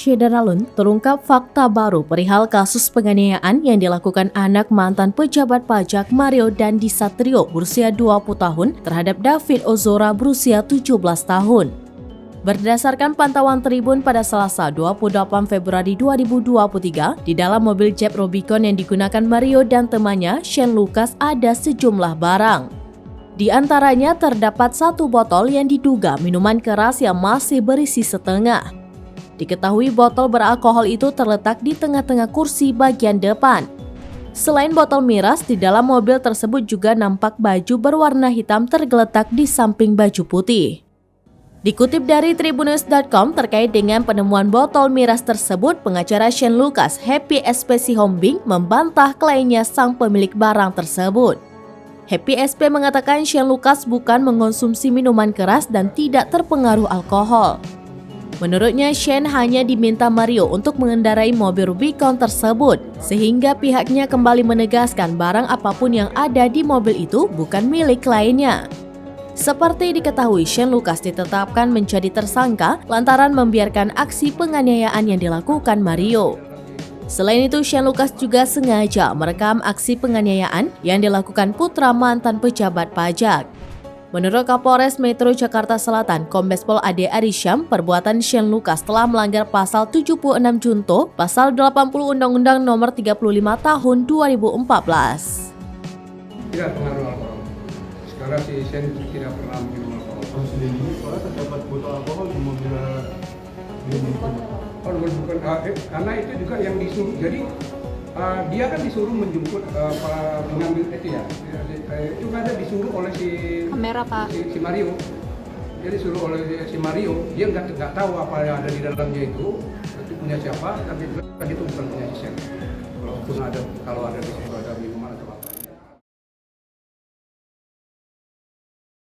Syederalun terungkap fakta baru perihal kasus penganiayaan yang dilakukan anak mantan pejabat pajak Mario Dandi Satrio berusia 20 tahun terhadap David Ozora berusia 17 tahun. Berdasarkan pantauan Tribun pada Selasa 28 Februari 2023, di dalam mobil Jeep Rubicon yang digunakan Mario dan temannya, Shane Lucas, ada sejumlah barang. Di antaranya terdapat satu botol yang diduga minuman keras yang masih berisi setengah. Diketahui botol beralkohol itu terletak di tengah-tengah kursi bagian depan. Selain botol miras, di dalam mobil tersebut juga nampak baju berwarna hitam tergeletak di samping baju putih. Dikutip dari Tribunnews.com terkait dengan penemuan botol miras tersebut, pengacara Shane Lucas, Happy SP Sihombing, membantah kliennya sang pemilik barang tersebut. Happy SP mengatakan Shane Lucas bukan mengonsumsi minuman keras dan tidak terpengaruh alkohol. Menurutnya, Shane hanya diminta Mario untuk mengendarai mobil Rubicon tersebut, sehingga pihaknya kembali menegaskan barang apapun yang ada di mobil itu bukan milik kliennya. Seperti diketahui, Shane Lucas ditetapkan menjadi tersangka lantaran membiarkan aksi penganiayaan yang dilakukan Mario. Selain itu, Shane Lucas juga sengaja merekam aksi penganiayaan yang dilakukan putra mantan pejabat pajak. Menurut Kapolres Metro Jakarta Selatan, Kombes Pol Ade Arisyam, perbuatan Shane Lucas telah melanggar pasal 76 Junto, pasal 80 Undang-Undang Nomor 35 Tahun 2014. Tidak pengaruh alkohol. Sekarang si Shane tidak pernah minum alkohol. Soalnya terdapat botol alkohol di mobil Oh, bukan, karena itu juga yang disuruh. Jadi dia kan disuruh menjemput mengambil itu ya. Itu kan ada disuruh oleh si kamera Pak. Si Mario. Dia disuruh oleh si Mario. Dia nggak tahu apa yang ada di dalamnya itu punya siapa. Tapi itu bukan punya si Shane. Kalau ada di situ ada minuman